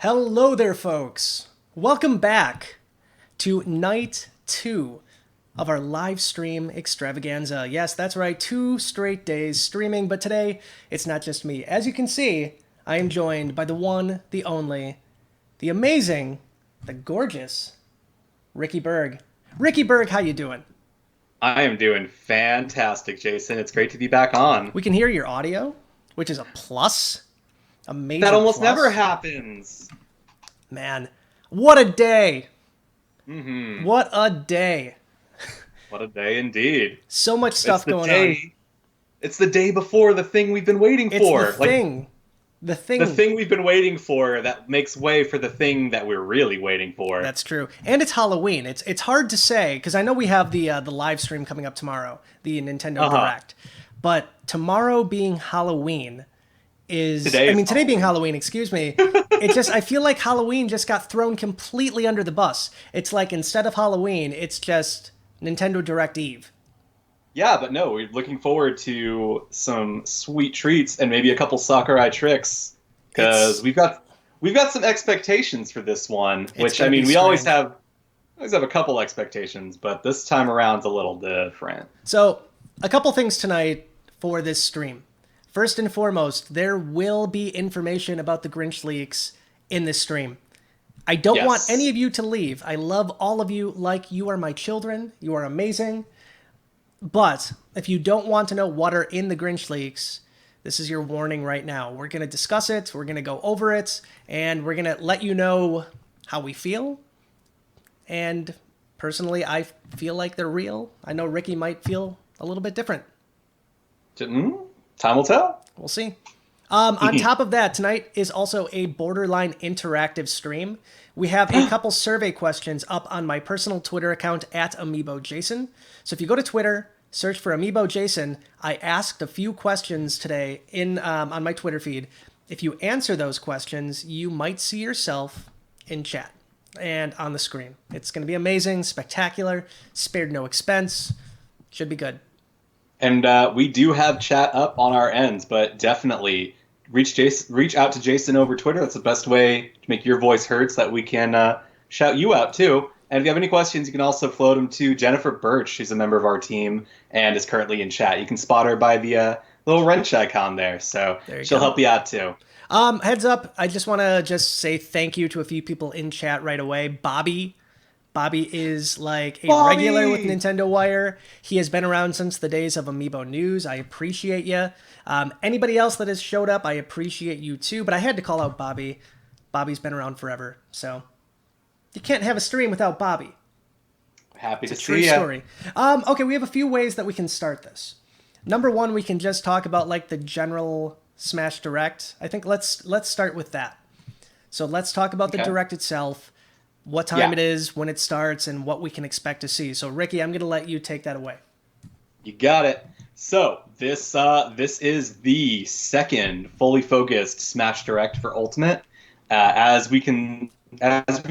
Hello there, folks. Welcome back to night 2 of our live stream extravaganza. Yes, that's right, 2 straight days streaming, but today it's not just me. As you can see, I am joined by the one, the only, the amazing, the gorgeous Ricky Berg. Ricky Berg, how you doing? I am doing fantastic, Jason. It's great to be back on. We can hear your audio, which is a plus, a That major almost never plus. happens. Man, what a day! Hmm. What a day! What a day indeed. So much It's stuff the going on. day. It's the day before the thing we've been waiting It's the for. Like thing. The the thing. thing we've been waiting for that makes way for the thing that we're really waiting for. That's true. And it's Halloween. It's hard to say because I know we have the live stream coming up tomorrow, the Nintendo Uh-huh. Direct. But tomorrow being Halloween is Today I is mean today being Halloween. Halloween, excuse me. It just I feel like Halloween just got thrown completely under the bus. It's like instead of Halloween, it's just Nintendo Direct Eve. Yeah, but no, we're looking forward to some sweet treats and maybe a couple Sakurai tricks because It's we've got some expectations for this one. it's Which I gonna be mean, we always strange. have a couple expectations, but this time around's a little different. So, a couple things tonight for this stream. First and foremost, there will be information about the Grinch leaks in this stream. I don't want any Yes. of you to leave. I love all of you like you are my children. You are amazing. But if you don't want to know what are in the Grinch leaks, this is your warning right now. We're going to discuss it, we're going to go over it, and we're going to let you know how we feel. And personally, I feel like they're real. I know Ricky might feel a little bit different. Time will tell. We'll see. On top of that, tonight is also a borderline interactive stream. We have a couple survey questions up on my personal Twitter account at Amiibo Jason. So if you go to Twitter, search for Amiibo Jason. I asked a few questions today in on my Twitter feed. If you answer those questions, you might see yourself in chat and on the screen. It's going to be amazing, spectacular, spared no expense. Should be good. And we do have chat up on our ends, but definitely reach out to Jason over Twitter. That's the best way to make your voice heard, so that we can shout you out too. And if you have any questions, you can also float them to Jennifer Birch. She's a member of our team and is currently in chat. You can spot her by the little wrench icon there, so There you she'll go. help you out too. Heads up, I just want to just say thank you to a few people in chat right away. Bobby is like a regular with Bobby! Nintendo Wire. He has been around since the days of Amiibo News. I appreciate you. Anybody else that has showed up, I appreciate you too. But I had to call out Bobby. Bobby's been around forever, so you can't have a stream without Bobby. Happy It's to a true see you. story. Okay, we have a few ways that we can start this. Number one, we can just talk about like the general Smash Direct. I think let's start with that. So let's talk about the Okay. Direct itself, what time Yeah. it is, when it starts, and what we can expect to see. So Ricky, I'm gonna let you take that away. You got it. So this is the second fully focused Smash Direct for Ultimate. As we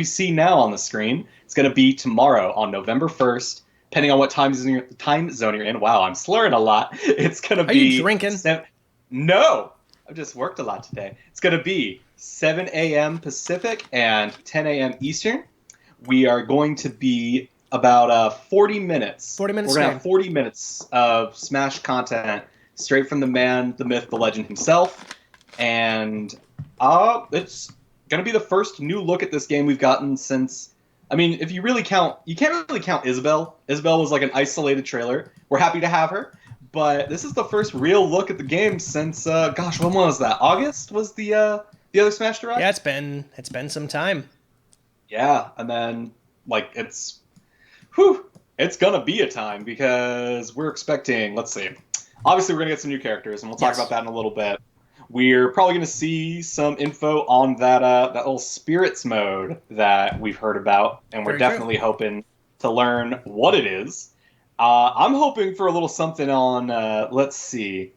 see now on the screen, it's going to be tomorrow on November 1st, depending on what time zone you're in. Wow, I'm slurring a lot. It's going to Are you be drinking? No, I've just worked a lot today. It's going to be 7 a.m. Pacific and 10 a.m. Eastern. We are going to be about 40 minutes. 40 minutes We're going to stream. have 40 minutes of Smash content straight from the man, the myth, the legend himself. And it's going to be the first new look at this game we've gotten since. I mean, if you really count, you can't really count Isabelle. Isabelle was like an isolated trailer. We're happy to have her. But this is the first real look at the game since, gosh, when was that? August was the other Smash Direct? Yeah, it's been some time. Yeah, and then like it's gonna be a time because we're expecting. Let's see. Obviously, we're gonna get some new characters, and we'll talk Yes. about that in a little bit. We're probably gonna see some info on that little spirits mode that we've heard about, and we're Very true. definitely hoping to learn what it is. I'm hoping for a little something on. Let's see.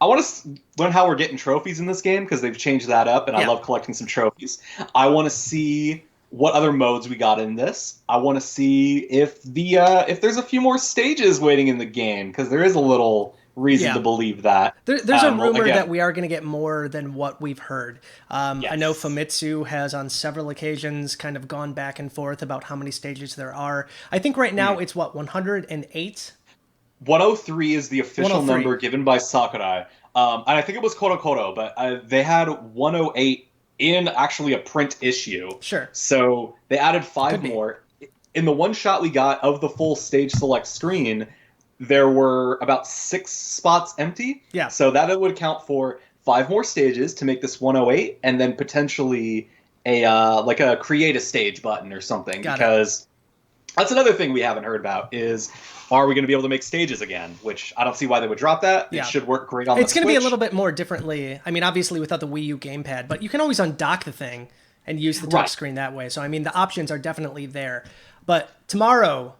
I want to learn how we're getting trophies in this game because they've changed that up, and I Yeah. love collecting some trophies. I want to see what other modes we got in this. I want to see if there's a few more stages waiting in the game because there is a little reason to believe that. There's a rumor that we are going to get more than what we've heard. Yes. I know Famitsu has on several occasions kind of gone back and forth about how many stages there are. I think right now it's 108? 103 is the official number given by Sakurai. And I think it was Koto Koto, but they had 108 in actually a print issue. Sure. So they added 5 more. In the one shot we got of the full stage select screen, there were about 6 spots empty. Yeah. So that would account for 5 more stages to make this 108, and then potentially a create a stage button or something. Because that's another thing we haven't heard about is, are we going to be able to make stages again? Which I don't see why they would drop that. Yeah. It should work great on the Switch. It's going to be a little bit more differently. I mean, obviously without the Wii U gamepad, but you can always undock the thing and use the touchscreen that way. So, I mean, the options are definitely there. But tomorrow,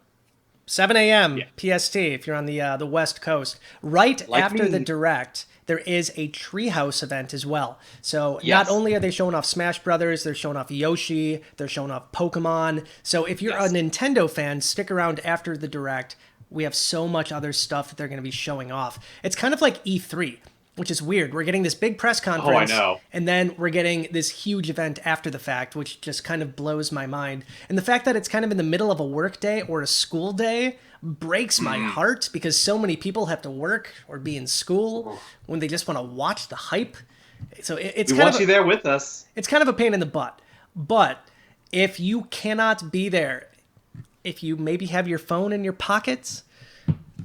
7 a.m. PST, if you're on the West Coast, after the Direct, there is a Treehouse event as well. So not only are they showing off Smash Brothers, they're showing off Yoshi, they're showing off Pokemon. So if you're a Nintendo fan, stick around after the Direct. We have so much other stuff that they're going to be showing off. It's kind of like E3, which is weird. We're getting this big press conference, and then we're getting this huge event after the fact, which just kind of blows my mind. And the fact that it's kind of in the middle of a work day or a school day breaks my heart, because so many people have to work or be in school when they just want to watch the hype. So it's kind of you there with us. It's kind of a pain in the butt. But if you cannot be there, if you maybe have your phone in your pockets,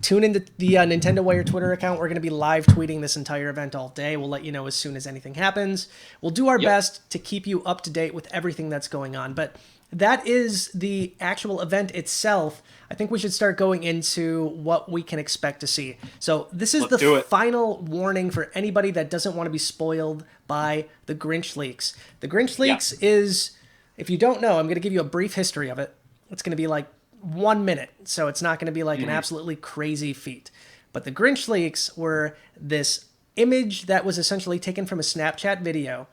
tune into the Nintendo Wire Twitter account. We're going to be live tweeting this entire event all day. We'll let you know as soon as anything happens. We'll do our best to keep you up to date with everything that's going on. But that is the actual event itself. I think we should start going into what we can expect to see. So this is the final warning for anybody that doesn't want to be spoiled by the Grinch leaks. The Grinch leaks is, if you don't know, I'm going to give you a brief history of it. It's going to be like 1 minute, so it's not going to be like an absolutely crazy feat. But the Grinch leaks were this image that was essentially taken from a Snapchat video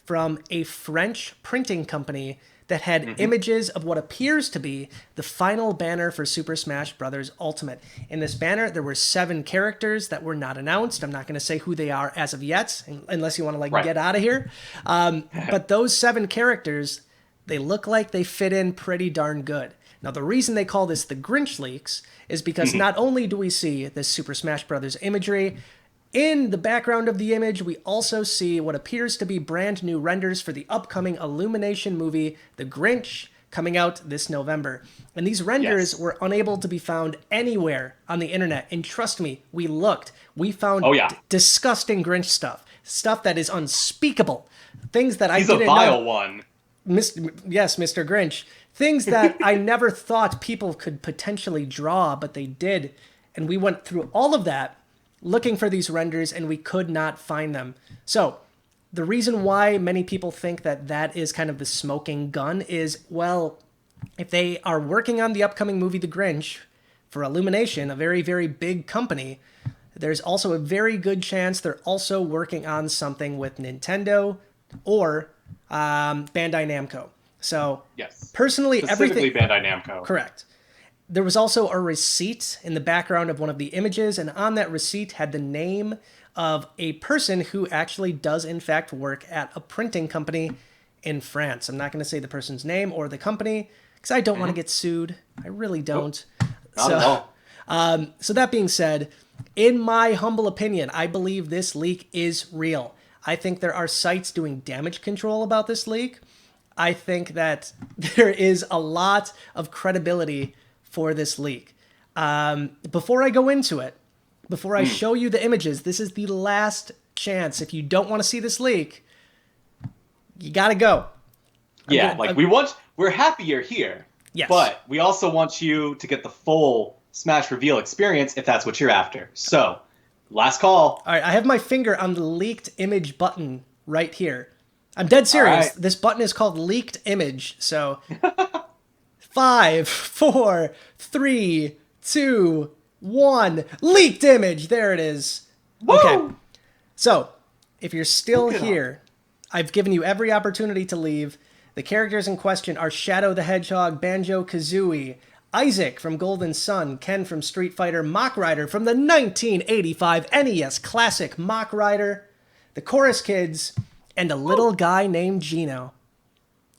from a French printing company that had images of what appears to be the final banner for Super Smash Bros. Ultimate. In this banner, there were 7 characters that were not announced. I'm not going to say who they are as of yet, unless you want to get out of here. But those 7 characters, they look like they fit in pretty darn good. Now, the reason they call this the Grinch leaks is because not only do we see this Super Smash Bros. Imagery, in the background of the image, we also see what appears to be brand new renders for the upcoming Illumination movie, The Grinch, coming out this November. And these renders were unable to be found anywhere on the internet. And trust me, we looked. We found disgusting Grinch stuff that is unspeakable. Things that I didn't know. He's a vile one. Yes, Mr. Grinch. Things that I never thought people could potentially draw, but they did. And we went through all of that looking for these renders, and we could not find them. So the reason why many people think that that is kind of the smoking gun is, well, if they are working on the upcoming movie The Grinch for Illumination, a very, very big company, there's also a very good chance they're also working on something with Nintendo or Bandai Namco. So, personally, specifically everything... Bandai Namco. Correct. There was also a receipt in the background of one of the images, and on that receipt had the name of a person who actually does, in fact, work at a printing company in France. I'm not going to say the person's name or the company, because I don't want to get sued. I really don't. Not at all. So that being said, in my humble opinion, I believe this leak is real. I think there are sites doing damage control about this leak. I think that there is a lot of credibility for this leak. Before I go into it, before I show you the images, this is the last chance. If you don't want to see this leak, you gotta go. We're happy you're here. Yes. But we also want you to get the full Smash reveal experience if that's what you're after. So, last call. All right, I have my finger on the leaked image button right here. I'm dead serious. Right. This button is called leaked image. So 5, 4, 3, 2, 1. Leaked image. There it is. Woo! Okay. So if you're still here, I've given you every opportunity to leave. The characters in question are Shadow the Hedgehog, Banjo-Kazooie, Isaac from Golden Sun, Ken from Street Fighter, Mach Rider from the 1985 NES classic Mach Rider, the Chorus Kids, and a little guy named Gino.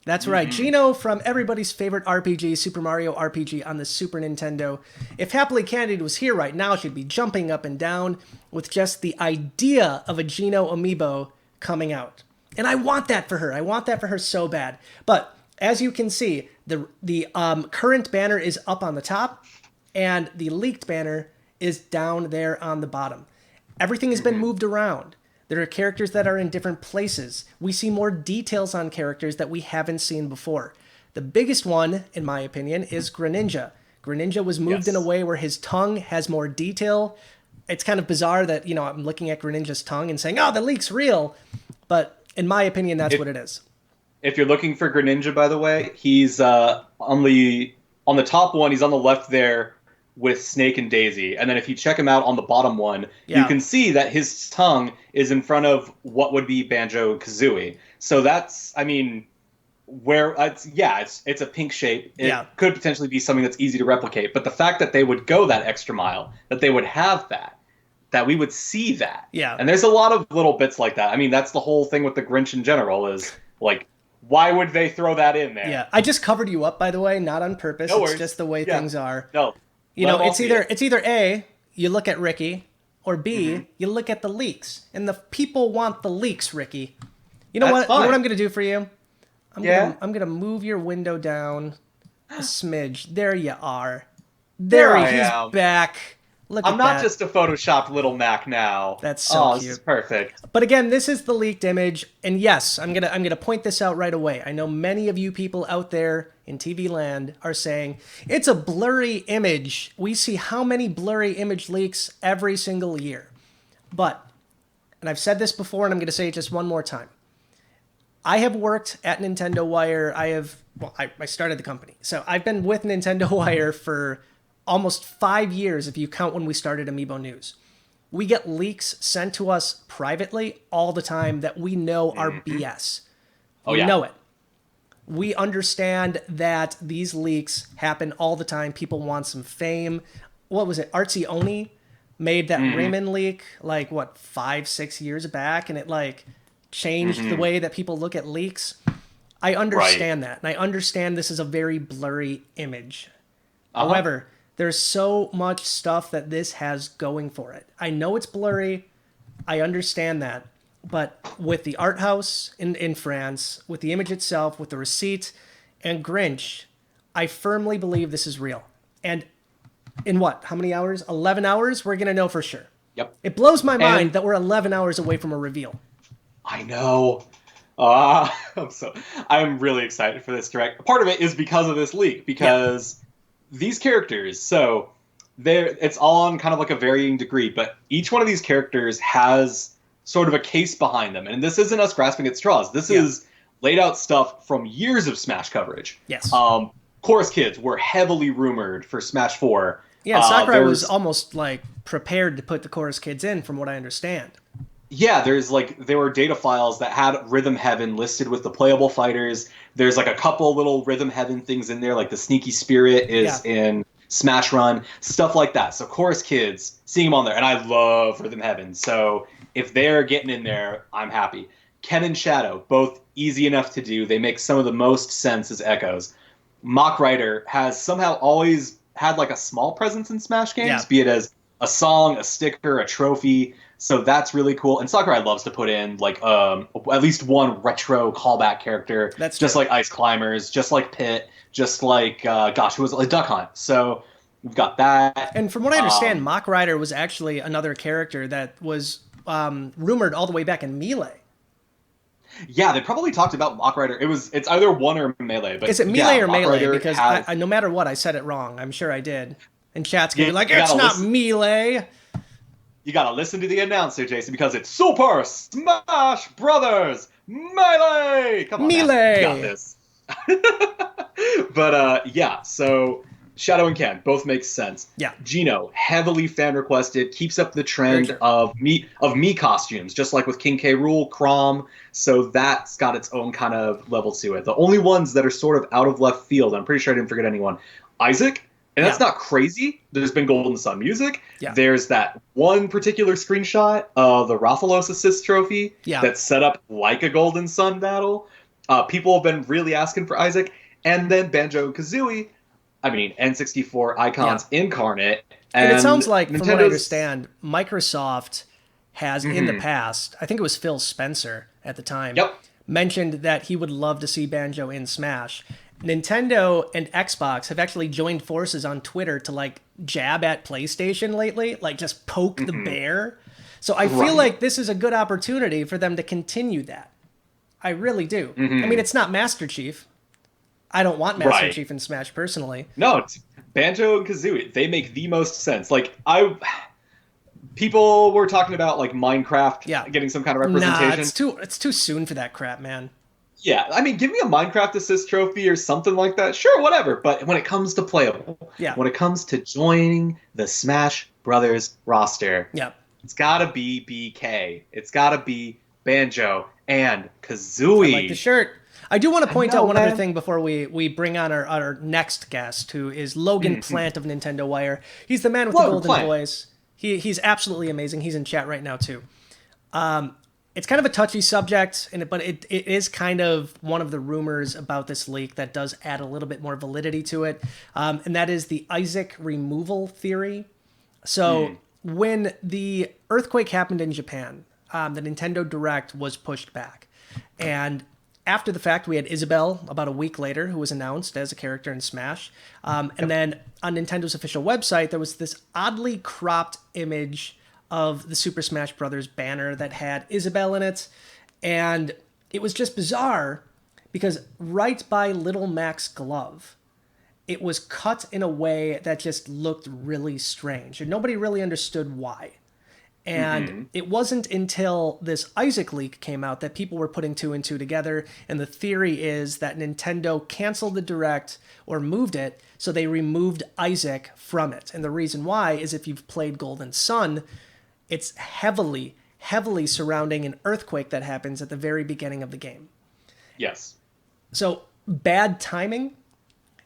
That's right, Gino from everybody's favorite RPG, Super Mario RPG on the Super Nintendo. If Happily Candied was here right now, she'd be jumping up and down with just the idea of a Gino amiibo coming out. And I want that for her. I want that for her so bad. But as you can see, the current banner is up on the top, and the leaked banner is down there on the bottom. Everything has been moved around. There are characters that are in different places. We see more details on characters that we haven't seen before. The biggest one, in my opinion, is Greninja. Greninja was moved in a way where his tongue has more detail. It's kind of bizarre that, I'm looking at Greninja's tongue and saying, oh, the leak's real. But in my opinion, that's what it is. If you're looking for Greninja, by the way, he's on the top one, he's on the left there with Snake and Daisy. And then if you check him out on the bottom one, you can see that his tongue is in front of what would be Banjo-Kazooie. So that's, it's a pink shape. It could potentially be something that's easy to replicate. But the fact that they would go that extra mile, that they would have that we would see that. Yeah. And there's a lot of little bits like that. That's the whole thing with the Grinch in general is, like, why would they throw that in there? Yeah, I just covered you up, by the way, not on purpose. No worries. It's just the way things are. No. It's either A, you look at Ricky, or B, you look at the leaks. And the people want the leaks, Ricky. You know what I'm going to do for you? I'm going to move your window down a smidge. There you are. There he's back. Look I'm at not that. Just a photoshopped little Mac now. That's so cute. This is perfect. But again, this is the leaked image, and yes, I'm gonna point this out right away. I know many of you people out there in TV land are saying it's a blurry image. We see how many blurry image leaks every single year. But, and I've said this before, and I'm gonna say it just one more time. I have worked at Nintendo Wire. I started the company, so I've been with Nintendo Wire for almost 5 years if you count when we started Amiibo News. We get leaks sent to us privately all the time that we know are BS. We know it. We understand that these leaks happen all the time. People want some fame. What was it? Artsy Oni made that Rayman leak 5-6 years back, and it changed the way that people look at leaks. I understand that, and I understand this is a very blurry image. However, there's so much stuff that this has going for it. I know it's blurry. I understand that. But with the art house in France, with the image itself, with the receipt, and Grinch, I firmly believe this is real. And in how many hours? 11 hours? We're going to know for sure. Yep. It blows my mind that we're 11 hours away from a reveal. I know. I'm really excited for this direct. Part of it is because of this leak, because these characters, so it's all on kind of a varying degree, but each one of these characters has sort of a case behind them. And this isn't us grasping at straws. This is laid out stuff from years of Smash coverage. Yes. Chorus Kids were heavily rumored for Smash 4. Yeah, Sakurai was almost prepared to put the Chorus Kids in, from what I understand. Yeah, there were data files that had Rhythm Heaven listed with the playable fighters. There's a couple little Rhythm Heaven things in there, like the Sneaky Spirit is in Smash Run, stuff like that. So Chorus Kids, seeing them on there, and I love Rhythm Heaven. So if they're getting in there, I'm happy. Ken and Shadow, both easy enough to do. They make some of the most sense as Echoes. Mach Rider has somehow always had a small presence in Smash games, be it as a song, a sticker, a trophy. So that's really cool. And Sakurai loves to put in at least one retro callback character. That's just like Ice Climbers, just like Pit, just like who was it? Duck Hunt. So we've got that. And from what I understand, Mach Rider was actually another character that was rumored all the way back in Melee. Yeah, they probably talked about Mach Rider. It's either one or Melee. But is it Melee or Melee? Rider because I, no matter what, I said it wrong. I'm sure I did. And chat's gonna be like, it's not Melee. You gotta listen to the announcer, Jason, because it's Super Smash Brothers Melee! Come on, Melee! You got this. But, so Shadow and Ken both make sense. Yeah. Gino, heavily fan-requested, keeps up the trend of me costumes, just like with King K. Rool, Chrom, so that's got its own kind of level to it. The only ones that are sort of out of left field, I'm pretty sure I didn't forget anyone, Isaac, And that's Yeah. not crazy. There's been Golden Sun music. Yeah. There's that one particular screenshot of the Rathalos assist trophy Yeah. that's set up like a Golden Sun battle. People have been really asking for Isaac. And then Banjo-Kazooie, I mean, N64 Yeah. icons incarnate. And it And sounds like, from what I Nintendo's... understand, Microsoft has in the past, I think it was Phil Spencer at the time, Yep. mentioned that he would love to see Banjo in Smash. Nintendo and Xbox have actually joined forces on Twitter to like jab at PlayStation lately, like just poke the bear. So I feel Right. like this is a good opportunity for them to continue that. I really do. I mean, it's not Master Chief. I don't want Master Right. Chief in Smash personally. No, it's Banjo and Kazooie. They make the most sense. Like people were talking about like Minecraft Yeah. getting some kind of Nah, representation. it's too soon for that crap, man. Yeah, I mean, give me a Minecraft assist trophy or something like that. Sure, whatever. But when it comes to playable, Yeah. when it comes to joining the Smash Brothers roster, Yeah. it's gotta be BK. It's gotta be Banjo and I Kazooie. like the shirt. I do want to point know, out one other man. thing before we bring on our next guest, who is Logan Plant of Nintendo Wire. He's the man with Logan the golden Plant. voice. He's absolutely amazing. He's in chat right now too. It's kind of a touchy subject, but it is kind of one of the rumors about this leak that does add a little bit more validity to it, and that is the Isaac removal theory. So when the earthquake happened in Japan, the Nintendo Direct was pushed back, and after the fact, we had Isabelle about a week later, who was announced as a character in Smash. And then on Nintendo's official website, there was this oddly cropped image of the Super Smash Bros. Banner that had Isabelle in it. And it was just bizarre because right by Little Mac's glove, it was cut in a way that just looked really strange. And nobody really understood why. And it wasn't until this Isaac leak came out that people were putting two and two together. And the theory is that Nintendo canceled the Direct or moved it, so they removed Isaac from it. And the reason why is if you've played Golden Sun, it's heavily, heavily surrounding an earthquake that happens at the very beginning of the game. Yes. So bad timing.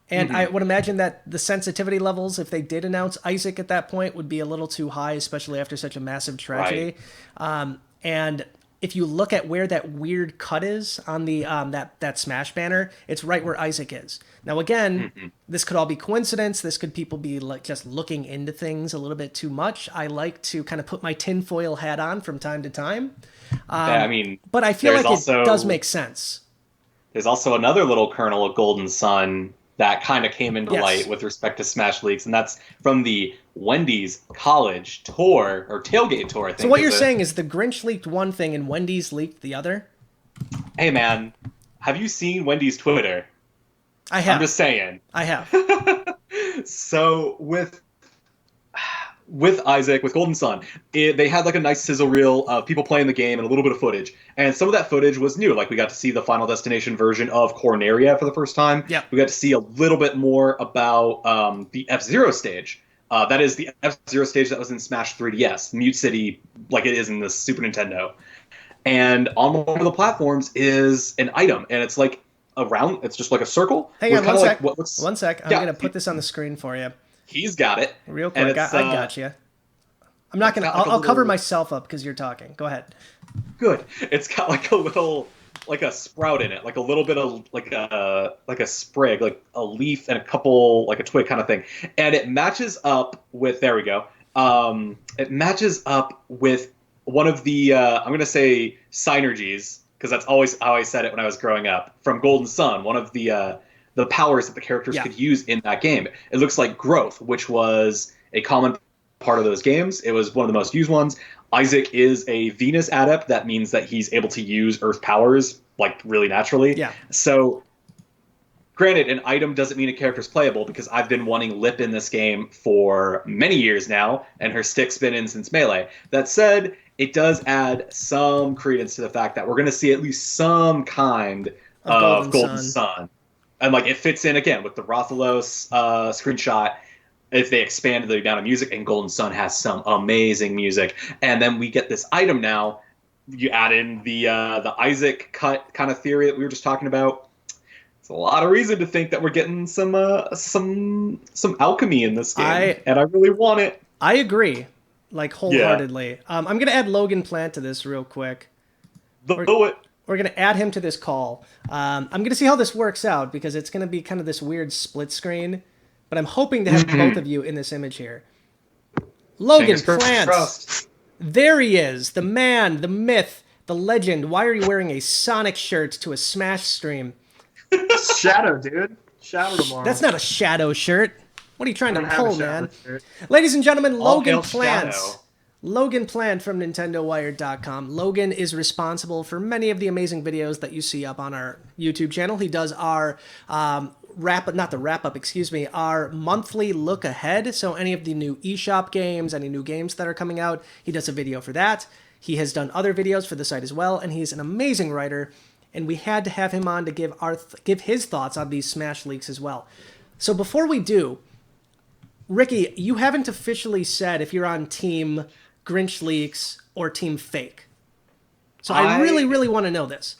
And I would imagine that the sensitivity levels, if they did announce Isaac at that point, would be a little too high, especially after such a massive tragedy. Right. And if you look at where that weird cut is on the that Smash banner, it's right where Isaac is. Now, again, this could all be coincidence. This could people be like just looking into things a little bit too much. I like to kind of put my tinfoil hat on from time to time. I mean, But I feel there's like also, it does make sense. There's also another little kernel of Golden Sun that kind of came into Yes. light with respect to Smash leaks, and that's from the Wendy's College Tour, or Tailgate Tour, I think. So what is you're it. saying is the Grinch leaked one thing and Wendy's leaked the other? Hey, man, have you seen Wendy's Twitter? I have. I'm just saying. I have. So with Isaac, with Golden Sun, they had like a nice sizzle reel of people playing the game and a little bit of footage. And some of that footage was new. Like we got to see the Final Destination version of Corneria for the first time. Yep. We got to see a little bit more about the F-Zero stage. That is the F-Zero stage that was in Smash 3DS, Mute City, like it is in the Super Nintendo. And on one of the platforms is an item, and it's like it's just like a circle. Hang on with one kinda sec. like what's, One sec. I'm Yeah. going to put this on the screen for you. He's got it. Real And quick. it's, I got you. I'm not going to... got like a I'll cover little- myself up because you're talking. Go ahead. Good. It's got like a little, like a sprout in it, like a little bit of like a sprig, like a leaf and a couple, like a twig kind of thing, and it matches up with. There we go. It matches up with one of the I'm gonna say synergies because that's always how I said it when I was growing up from Golden Sun. One of the powers that the characters Yeah. could use in that game. It looks like growth, which was a common part of those games. It was one of the most used ones. Isaac is a Venus adept. That means that he's able to use Earth powers like really naturally. Yeah. So, granted, an item doesn't mean a character's playable because I've been wanting Lip in this game for many years now, and her stick's been in since Melee. That said, it does add some credence to the fact that we're going to see at least some kind of Golden Sun. And like it fits in again with the Rathalos screenshot. If they expanded the amount of music, and Golden Sun has some amazing music, and then we get this item now. You add in the Isaac cut kind of theory that we were just talking about. It's a lot of reason to think that we're getting some alchemy in this game, and I really want it. I agree, like Yeah, wholeheartedly. I'm gonna add Logan Plant to this real quick. We're, do it. we're gonna add him to this call. I'm gonna see how this works out because it's gonna be kind of this weird split screen, but I'm hoping to have both of you in this image here. Logan Fingers Plant. crossed. There he is, the man, the myth, the legend. Why are you wearing a Sonic shirt to a Smash stream? Shadow, dude. Shadow tomorrow. That's not a Shadow shirt. What are you trying I to don't have a pull, Shadow man? shirt. Ladies and gentlemen, All Logan hail Plant. Shadow. Logan Plant from NintendoWire.com. Logan is responsible for many of the amazing videos that you see up on our YouTube channel. He does our our monthly look ahead. So any of the new eShop games, any new games that are coming out, he does a video for that. He has done other videos for the site as well, and he's an amazing writer. And we had to have him on to give his thoughts on these Smash leaks as well. So before we do, Ricky, you haven't officially said if you're on Team Grinch Leaks or Team Fake. So I really, really want to know this.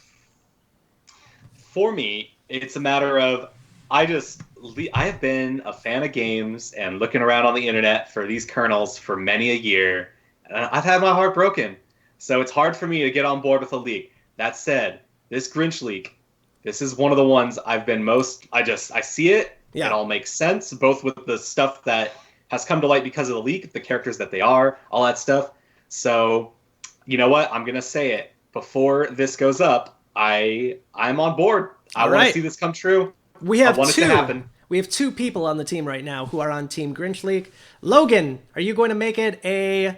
For me, it's a matter of I have been a fan of games and looking around on the internet for these kernels for many a year. And I've had my heart broken. So it's hard for me to get on board with a leak. That said, this Grinch leak, this is one of the ones I've been most... I see it. Yeah. It all makes sense, both with the stuff that has come to light because of the leak, the characters that they are, all that stuff. So, you know what? I'm going to say it. Before this goes up, I'm on board. I want to see this come true. We have I want it to happen. We have two people on the team right now who are on Team Grinch Leak. Logan, are you going to make it a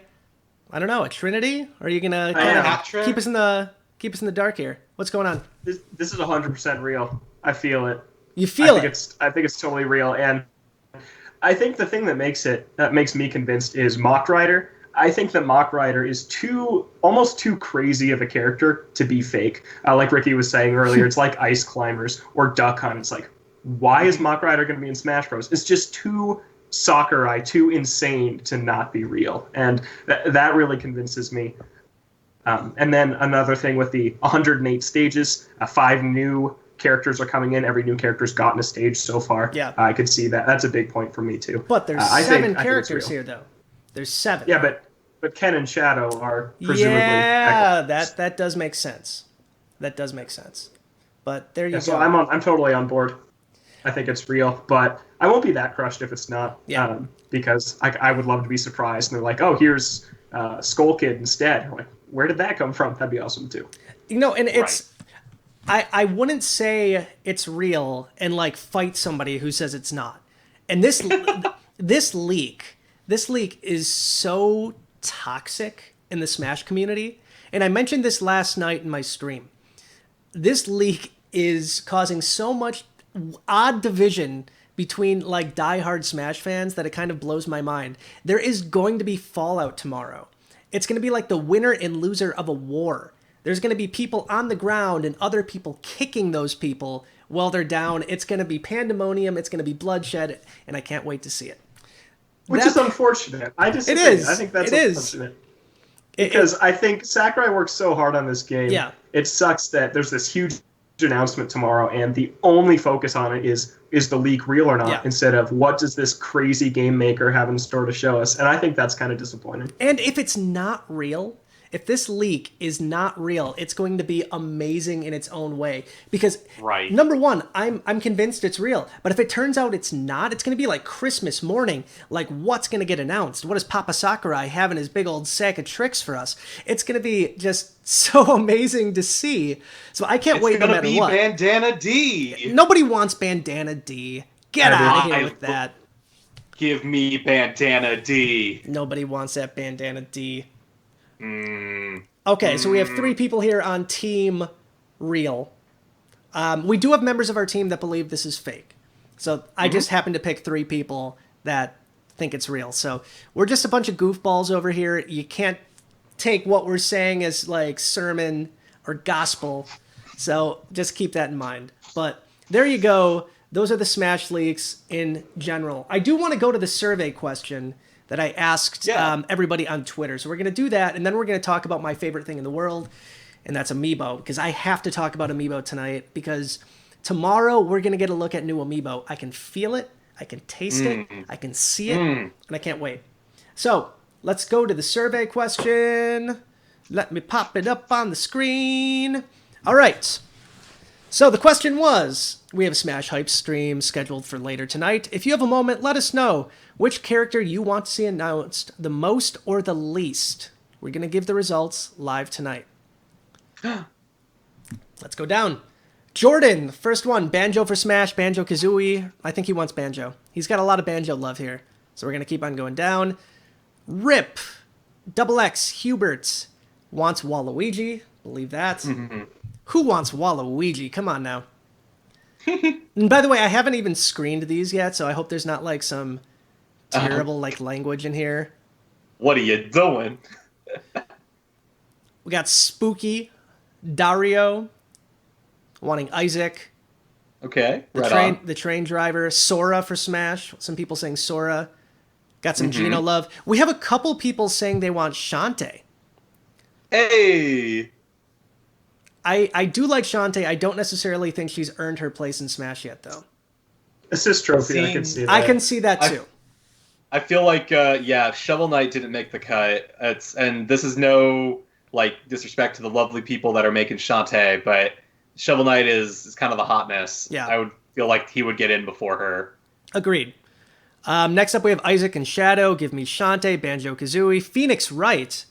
trinity? Or are you going to kind of keep us in the dark here? What's going on? This is 100% real. I feel it. You feel it? I think it's totally real, and I think the thing that makes me convinced is Mock Rider. I think that Mock Rider is almost too crazy of a character to be fake. Like Ricky was saying earlier, it's like Ice Climbers or Duck Hunt. It's like, why is Mock Rider going to be in Smash Bros? It's just too Sakurai, too insane to not be real, and that really convinces me. And then another thing with the 108 stages, 5 new characters are coming in. Every new character's gotten a stage so far. Yeah. I could see that. That's a big point for me, too. But there's 7 characters here, though. There's 7. Yeah, but Ken and Shadow are presumably... Yeah, that does make sense. That does make sense. But there you go. So I'm totally on board. I think it's real, but I won't be that crushed if it's not. Yeah. Because I would love to be surprised, and they're like, oh, here's Skull Kid instead. I'm like, where did that come from? That'd be awesome, too. And it's... I wouldn't say it's real and like fight somebody who says it's not. And this leak is so toxic in the Smash community. And I mentioned this last night in my stream. This leak is causing so much odd division between like diehard Smash fans that it kind of blows my mind. There is going to be fallout tomorrow. It's going to be like the winner and loser of a war. There's going to be people on the ground and other people kicking those people while they're down. It's going to be pandemonium. It's going to be bloodshed, and I can't wait to see it. Which is unfortunate. I disagree. It is. I think that's unfortunate. Because I think Sakurai works so hard on this game. Yeah. It sucks that there's this huge announcement tomorrow, and the only focus on it is the leak real or not, instead of what does this crazy game maker have in store to show us. And I think that's kind of disappointing. And if it's not real... If this leak is not real, it's going to be amazing in its own way. Because, number one, I'm convinced it's real. But if it turns out it's not, it's going to be like Christmas morning. Like, what's going to get announced? What does Papa Sakurai have in his big old sack of tricks for us? It's going to be just so amazing to see. So I can't wait no matter what. It's going to be Bandana D. Nobody wants Bandana D. Get out of here with that. Give me Bandana D. Nobody wants that Bandana D. Okay, so we have 3 people here on Team Real. We do have members of our team that believe this is fake. So I just happen to pick 3 people that think it's real. So we're just a bunch of goofballs over here. You can't take what we're saying as like sermon or gospel. So just keep that in mind. But there you go. Those are the Smash leaks in general. I do want to go to the survey question that I asked everybody on Twitter. So we're going to do that, and then we're going to talk about my favorite thing in the world, and that's Amiibo, because I have to talk about Amiibo tonight, because Tomorrow, we're going to get a look at new Amiibo. I can feel it. I can taste it. I can see it. And I can't wait. So, let's go to the survey question. Let me pop it up on the screen. All right. So the question was, we have a Smash Hype stream scheduled for later tonight. If you have a moment, let us know which character you want to see announced the most or the least. We're going to give the results live tonight. Let's go down. Jordan, first one, Banjo for Smash, Banjo-Kazooie. I think he wants Banjo. He's got a lot of Banjo love here. So we're going to keep on going down. Rip, Double X, Hubert, wants Waluigi. Believe that. Who wants Waluigi? Come on now. And by the way, I haven't even screened these yet, so I hope there's not like some terrible like language in here. What are you doing? We got Spooky, Dario, wanting Isaac. Okay, The train driver, Sora for Smash. Some people saying Sora. Got some Geno love. We have a couple people saying they want Shantae. Hey! I do like Shantae. I don't necessarily think she's earned her place in Smash yet, though. Assist trophy, I can see that. I can see that, too. I feel like, Shovel Knight didn't make the cut. And this is no, disrespect to the lovely people that are making Shantae, but Shovel Knight is kind of the hotness. Yeah. I would feel like he would get in before her. Agreed. Next up, we have Isaac and Shadow. Give me Shantae, Banjo-Kazooie. Phoenix Wright.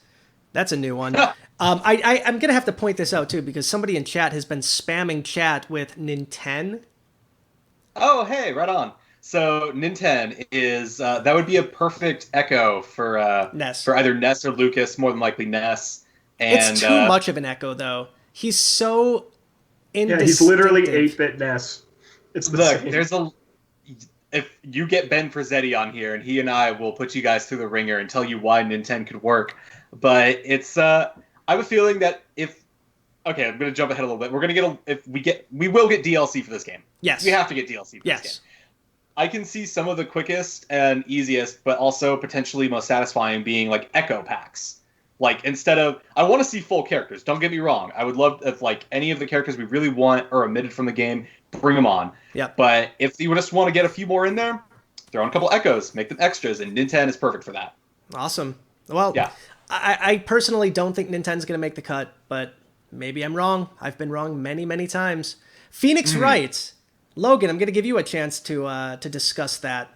That's a new one. I'm going to have to point this out, too, because somebody in chat has been spamming chat with Nintendo. Oh, hey, right on. So Nintendo is, that would be a perfect echo for Ness. For either Ness or Lucas, more than likely Ness. And, it's too much of an echo, though. He's so indistinctive. Yeah, he's literally 8-bit Ness. It's the same. If you get Ben Frazzetti on here, and he and I will put you guys through the ringer and tell you why Nintendo could work. But it's, I have a feeling that I'm going to jump ahead a little bit. We will get DLC for this game. Yes. We have to get DLC for this game. I can see some of the quickest and easiest, but also potentially most satisfying being like echo packs. Like instead of, I want to see full characters. Don't get me wrong. I would love if any of the characters we really want are omitted from the game, bring them on. Yeah. But if you just want to get a few more in there, throw in a couple echoes, make them extras, and Nintendo is perfect for that. Awesome. Well, yeah. I personally don't think Nintendo's going to make the cut, but maybe I'm wrong. I've been wrong many, many times. Phoenix Wright. Logan, I'm going to give you a chance to discuss that.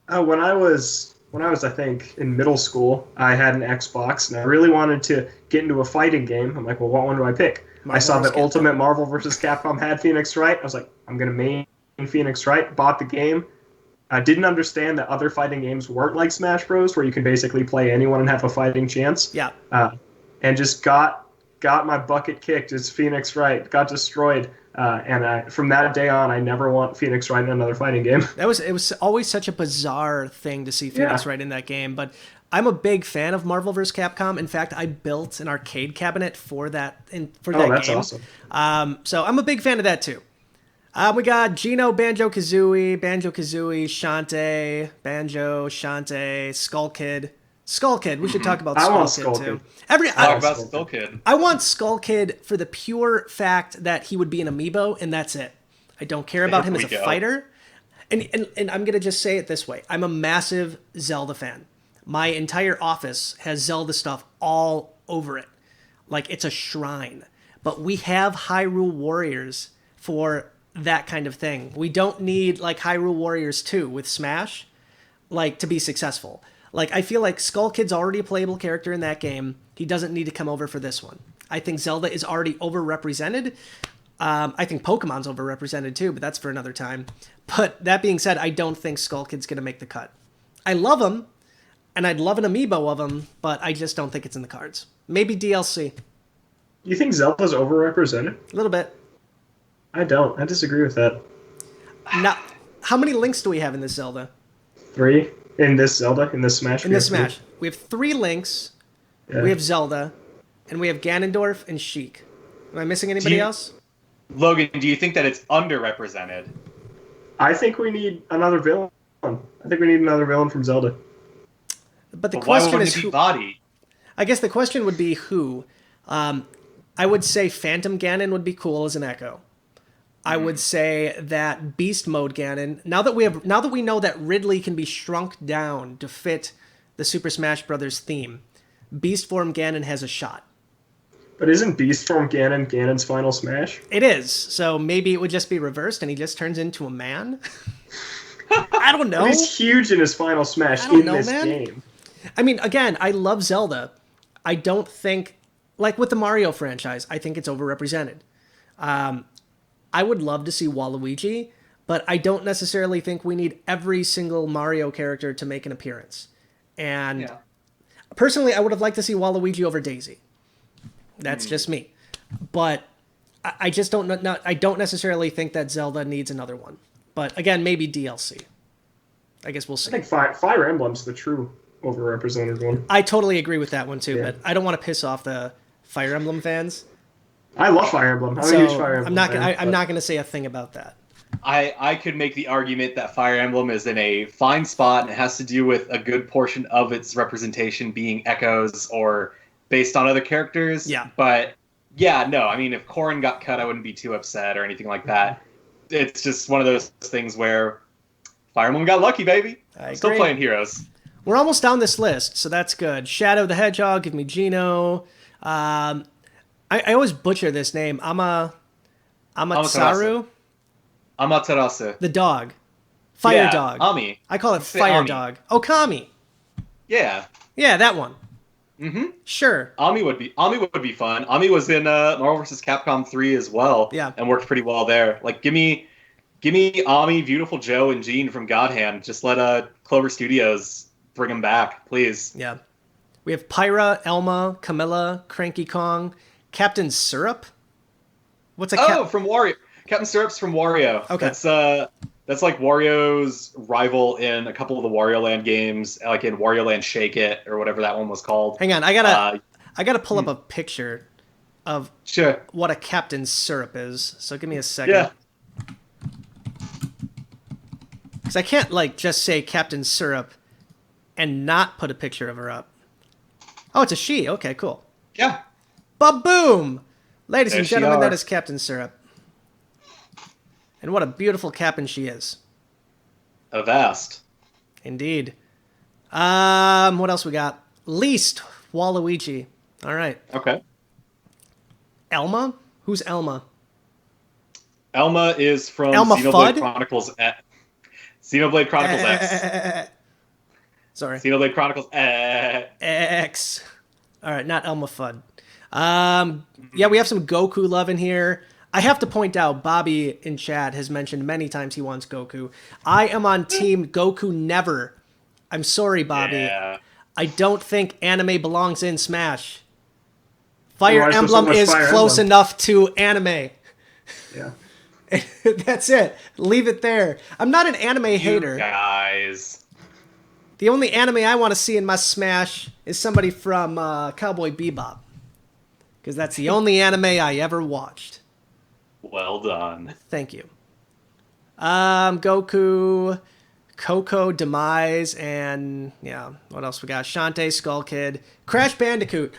When I was, I think, in middle school, I had an Xbox, and I really wanted to get into a fighting game. I'm like, well, what one do I pick? I saw that Ultimate Marvel vs. Capcom had Phoenix Wright. I was like, I'm going to main Phoenix Wright. Bought the game. I didn't understand that other fighting games weren't like Smash Bros, where you can basically play anyone and have a fighting chance. Yeah. And just got my bucket kicked as Phoenix Wright. Got destroyed. And from that day on, I never want Phoenix Wright in another fighting game. It was always such a bizarre thing to see Phoenix Wright in that game, but I'm a big fan of Marvel vs. Capcom. In fact, I built an arcade cabinet for that game. That's awesome. So I'm a big fan of that too. We got Geno, Banjo-Kazooie, Shantae, Banjo, Shantae, Skull Kid. Skull Kid. We should talk about Skull Kid too. I want Skull Kid for the pure fact that he would be an amiibo, and that's it. I don't care about him as a fighter. And I'm going to just say it this way. I'm a massive Zelda fan. My entire office has Zelda stuff all over it. Like, it's a shrine. But we have Hyrule Warriors for that kind of thing. We don't need, Hyrule Warriors 2 with Smash, to be successful. I feel like Skull Kid's already a playable character in that game. He doesn't need to come over for this one. I think Zelda is already overrepresented. I think Pokemon's overrepresented too, but that's for another time. But that being said, I don't think Skull Kid's going to make the cut. I love him, and I'd love an amiibo of him, but I just don't think it's in the cards. Maybe DLC. You think Zelda's overrepresented? A little bit. I don't. I disagree with that. Now, how many links do we have in this Zelda? 3. In this Zelda? In this Smash? In this Smash. We have 3 links. Yeah. We have Zelda. And we have Ganondorf and Sheik. Am I missing anybody else? Logan, do you think that it's underrepresented? I think we need another villain. I think we need another villain from Zelda. But the question is who? Body? I guess the question would be who. I would say Phantom Ganon would be cool as an Echo. I would say that Beast Mode Ganon. Now that we know that Ridley can be shrunk down to fit the Super Smash Bros. Theme, Beast Form Ganon has a shot. But isn't Beast Form Ganon Ganon's final smash? It is. So maybe it would just be reversed and he just turns into a man? I don't know. But he's huge in his final smash this game. I mean, again, I love Zelda. I don't think, like with the Mario franchise, I think it's overrepresented. I would love to see Waluigi, but I don't necessarily think we need every single Mario character to make an appearance. And personally, I would have liked to see Waluigi over Daisy. That's just me. But I just don't know. I don't necessarily think that Zelda needs another one. But again, maybe DLC. I guess we'll see. I think Fire Emblem's the true overrepresented one. I totally agree with that one too, but I don't want to piss off the Fire Emblem fans. I love Fire Emblem. I'm a huge Fire Emblem I'm not going to say a thing about that. I could make the argument that Fire Emblem is in a fine spot, and it has to do with a good portion of its representation being echoes or based on other characters. Yeah. But yeah, no, I mean, if Corrin got cut, I wouldn't be too upset or anything like that. It's just one of those things where Fire Emblem got lucky, baby. Still playing Heroes. We're almost down this list, so that's good. Shadow the Hedgehog, give me Gino. I always butcher this name. Amaterasu? Amaterasu. The dog. Fire dog. Ami. I call it Fire Ami. Dog. Okami. Yeah. Yeah, that one. Mm-hmm. Sure. Ami would be fun. Ami was in Marvel vs. Capcom 3 as well. Yeah. And worked pretty well there. Like, give me Ami, Beautiful Joe, and Jean from God Hand. Just let Clover Studios bring them back, please. Yeah. We have Pyra, Elma, Camilla, Cranky Kong, Captain Syrup. What's a from Wario? Captain Syrup's from Wario. Okay. That's like Wario's rival in a couple of the Wario Land games, like in Wario Land Shake It or whatever that one was called. Hang on, I gotta pull up a picture of what a Captain Syrup is. So give me a second. Yeah. Because I can't just say Captain Syrup and not put a picture of her up. Oh, it's a she. Okay, cool. Yeah. Ba-boom! Ladies and gentlemen, are. that is Captain Syrup. And what a beautiful captain she is. Avast. Indeed. What else we got? Least Waluigi. All right. Okay. Elma? Who's Elma? Elma is from Elma Xenoblade Fudd? Chronicles Xenoblade Chronicles X. Sorry. Xenoblade Chronicles X. All right, not Elma Fudd. Yeah, we have some Goku love in here. I have to point out, Bobby in chat has mentioned many times he wants Goku. I am on team Goku never. I'm sorry, Bobby. Yeah. I don't think anime belongs in Smash. Fire Emblem is close enough to anime. Yeah. That's it. Leave it there. I'm not an anime hater. Guys. The only anime I want to see in my Smash is somebody from Cowboy Bebop. Because that's the only anime I ever watched. Well done. Thank you. Goku, Coco, Demise, and yeah, what else we got? Shantae, Skull Kid, Crash Bandicoot.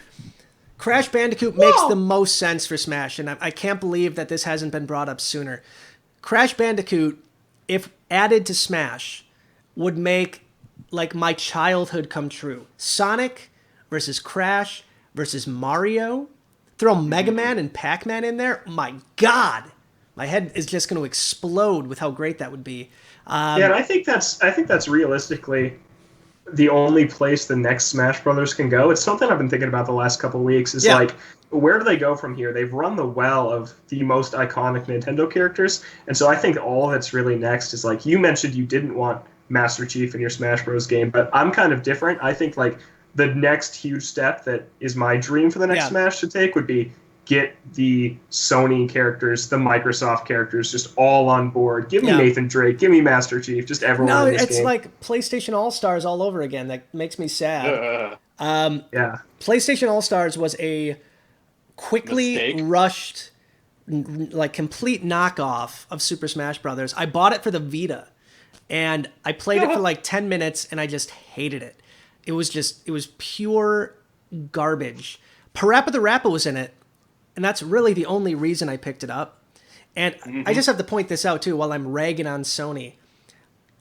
Crash Bandicoot makes the most sense for Smash, and I can't believe that this hasn't been brought up sooner. Crash Bandicoot, if added to Smash, would make my childhood come true. Sonic versus Crash versus Mario. Throw Mega Man and Pac-Man in there. My God, my head is just going to explode with how great that would be. And I think that's realistically the only place the next Smash Brothers can go. It's something I've been thinking about the last couple of weeks. Is where do they go from here? They've run the well of the most iconic Nintendo characters, and so I think all that's really next is you mentioned you didn't want Master Chief in your Smash Bros. Game, but I'm kind of different. I think the next huge step that is my dream for the next Smash to take would be get the Sony characters, the Microsoft characters, just all on board. Give me Nathan Drake, give me Master Chief, just everyone in this game. No, it's like PlayStation All-Stars all over again. That makes me sad. PlayStation All-Stars was a quickly rushed, complete knockoff of Super Smash Brothers. I bought it for the Vita, and I played it for 10 minutes, and I just hated it. It was pure garbage. Parappa the Rapper was in it, and that's really the only reason I picked it up. And I just have to point this out too while I'm ragging on Sony.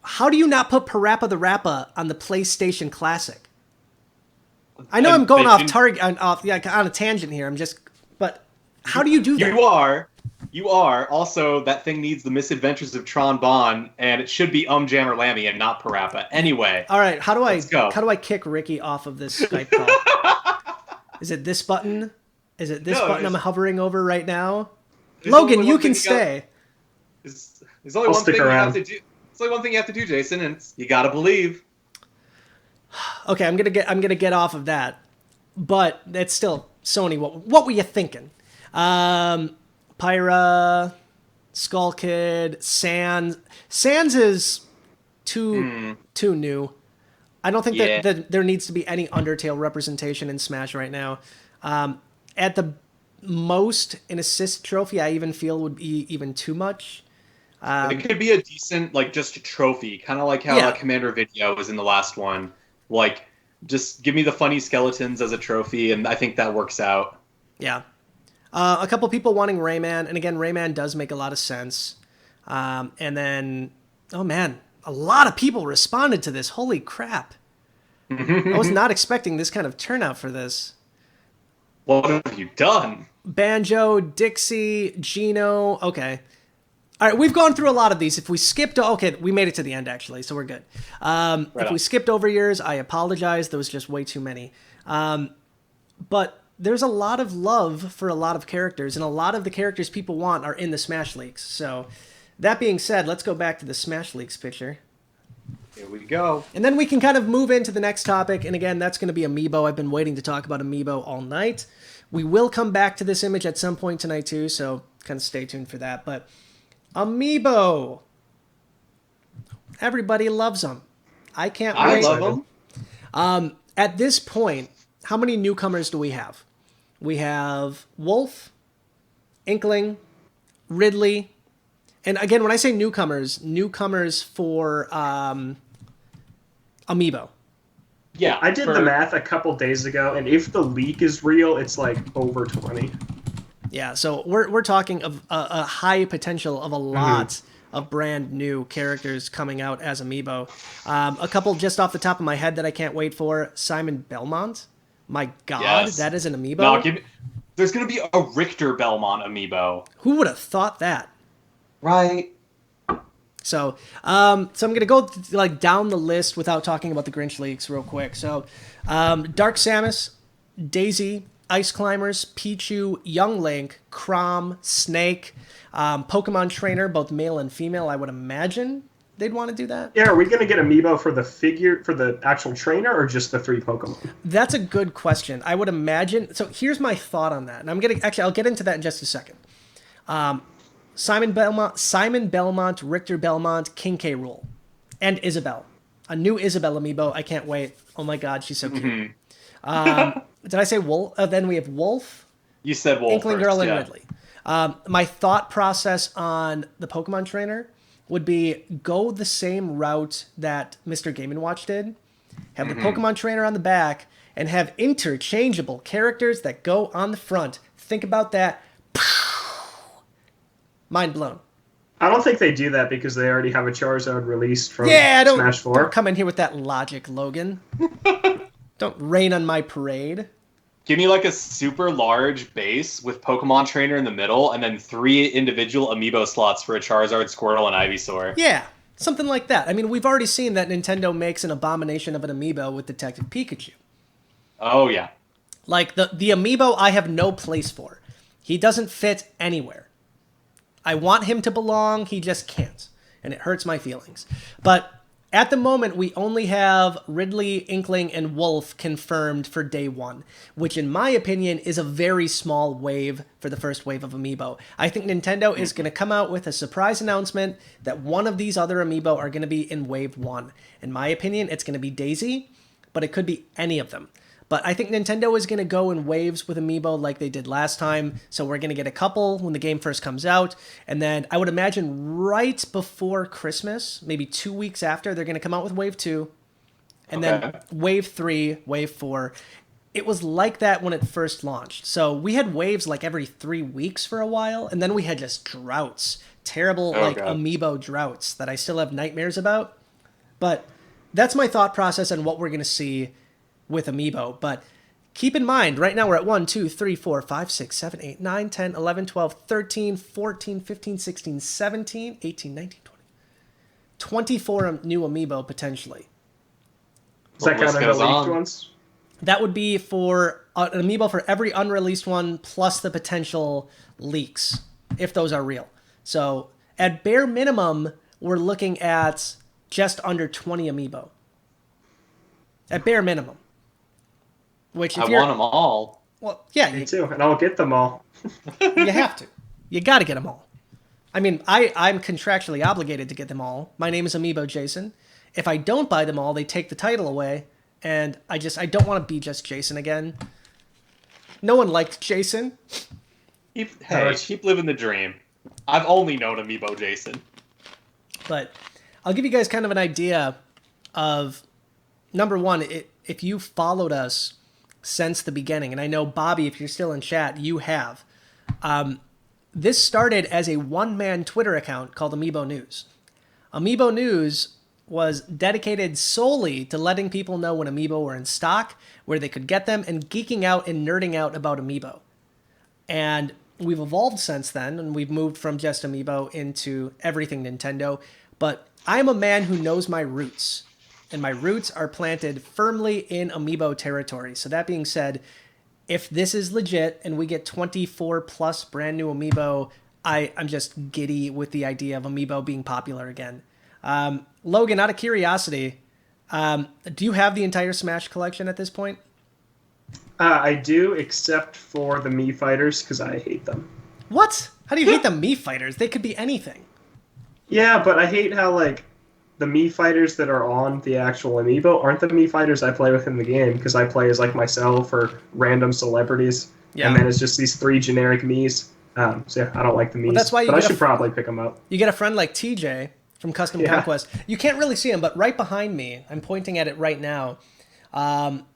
How do you not put Parappa the Rappa on the PlayStation Classic? I know I'm going off target, on a tangent here. But how do you do that? You are. Also, that thing needs the Misadventures of Tron Bonne, and it should be Jam or Lammy and not Parappa. Anyway. All right, how do I kick Ricky off of this Skype call? Is it this button? Is it this button I'm hovering over right now? Logan, you can stay. There's only one thing you have to do. There's only one thing you have to do, Jason, and you gotta believe. Okay, I'm gonna get off of that, but it's still Sony. What were you thinking? Pyra, Skull Kid, Sans. Sans is too new. I don't think that there needs to be any Undertale representation in Smash right now. At the most, an assist trophy I even feel would be even too much. It could be a decent, just a trophy, kind of like how Commander Video was in the last one. Just give me the funny skeletons as a trophy, and I think that works out. Yeah. A couple people wanting Rayman, and again, Rayman does make a lot of sense. And then, oh man, a lot of people responded to this. Holy crap. I was not expecting this kind of turnout for this. What have you done? Banjo, Dixie, Gino. Okay. All right, we've gone through a lot of these. If we skipped... Okay, we made it to the end, actually, so we're good. If we skipped over yours, I apologize. There was just way too many. But there's a lot of love for a lot of characters, and a lot of the characters people want are in the Smash Leaks. So, that being said, let's go back to the Smash Leaks picture. Here we go. And then we can kind of move into the next topic, and again, that's going to be Amiibo. I've been waiting to talk about Amiibo all night. We will come back to this image at some point tonight, too, so kind of stay tuned for that. But Amiibo. Everybody loves them. I can't wait. I love them. At this point, how many newcomers do we have? We have Wolf, Inkling, Ridley, and again, when I say newcomers for Amiibo. Yeah, I did the math a couple days ago, and if the leak is real, it's over 20. Yeah, so we're talking of a high potential of a lot of brand new characters coming out as Amiibo. A couple just off the top of my head that I can't wait for. Simon Belmont. My God, yes. That is an Amiibo. No, there's going to be a Richter Belmont Amiibo. Who would have thought that? Right. So I'm going to go down the list without talking about the Grinch leaks real quick. So Dark Samus, Daisy, Ice Climbers, Pichu, Young Link, Chrom, Snake, Pokemon Trainer, both male and female, I would imagine they'd want to do that. Yeah, are we going to get Amiibo for the actual trainer or just the 3 Pokemon? That's a good question. I would imagine. So here's my thought on that. And I'll get into that in just a second. Simon Belmont, Richter Belmont, King K. Rool, and Isabelle. A new Isabelle Amiibo. I can't wait. Oh my God, she's so cute. Did I say Wolf? Then we have Wolf. You said Wolf Inkling first, Girl and Ridley. My thought process on the Pokemon Trainer would be go the same route that Mr. Game & Watch did. Have the Pokemon Trainer on the back and have interchangeable characters that go on the front. Think about that. Mind blown. I don't think they do that because they already have a Charizard released from Smash 4. Don't come in here with that logic, Logan. Don't rain on my parade. Give me a super large base with Pokemon Trainer in the middle, and then 3 individual Amiibo slots for a Charizard, Squirtle, and Ivysaur. Yeah, something like that. I mean, we've already seen that Nintendo makes an abomination of an Amiibo with Detective Pikachu. Oh, yeah. The Amiibo I have no place for. He doesn't fit anywhere. I want him to belong, he just can't. And it hurts my feelings. But at the moment, we only have Ridley, Inkling, and Wolf confirmed for day 1, which in my opinion is a very small wave for the first wave of Amiibo. I think Nintendo is going to come out with a surprise announcement that one of these other Amiibo are going to be in wave 1. In my opinion, it's going to be Daisy, but it could be any of them. But I think Nintendo is going to go in waves with Amiibo like they did last time. So we're going to get a couple when the game first comes out. And then I would imagine right before Christmas, maybe 2 weeks after, they're going to come out with Wave 2. And then Wave 3, Wave 4. it was like that when it first launched. So we had waves like every 3 weeks for a while, and then we had just droughts, terrible Oh, like God. Amiibo droughts that I still have nightmares about. But that's my thought process on what we're going to see with Amiibo. But keep in mind, right now we're at 1, 2, 3, 4, 5, 6, 7, 8, 9, 10, 11, 12, 13, 14, 15, 16, 17, 18, 19, 20. 24 new Amiibo potentially. Does that The count list as the goes leaked on. ones? That would be for an Amiibo for every unreleased one plus the potential leaks, if those are real. So at bare minimum, we're looking at just under 20 Amiibo. At bare minimum. Which if I you're... want them all. Well, yeah, Me too, and I'll get them all. you have to. You got to get them all. I mean, I'm contractually obligated to get them all. My name is Amiibo Jason. If I don't buy them all, they take the title away, and I don't want to be just Jason again. No one liked Jason. Keep living the dream. I've only known Amiibo Jason. But I'll give you guys kind of an idea of, number one, if you followed us since the beginning, and I know, Bobby, if you're still in chat, you have. This started as a one-man Twitter account called Amiibo News. Amiibo News was dedicated solely to letting people know when Amiibo were in stock, where they could get them, and geeking out and nerding out about Amiibo. And we've evolved since then, and we've moved from just Amiibo into everything Nintendo. But I'm a man who knows my roots, and my roots are planted firmly in Amiibo territory. So that being said, if this is legit and we get 24 plus brand new Amiibo, I'm just giddy with the idea of Amiibo being popular again. Logan, out of curiosity, do you have the entire Smash collection at this point? I do, except for the Mii fighters, because I hate them. What? How do you hate the Mii fighters? They could be anything. Yeah, but I hate how, like, the Mii fighters that are on the actual Amiibo aren't the Mii fighters I play with in the game, because I play as, like, myself or random celebrities. Yeah. And then it's just these 3 generic Miis. So, yeah, I don't like the Miis. Well, that's why but I should probably pick them up. You get a friend like TJ from Custom Conquest. You can't really see him, but right behind me, I'm pointing at it right now.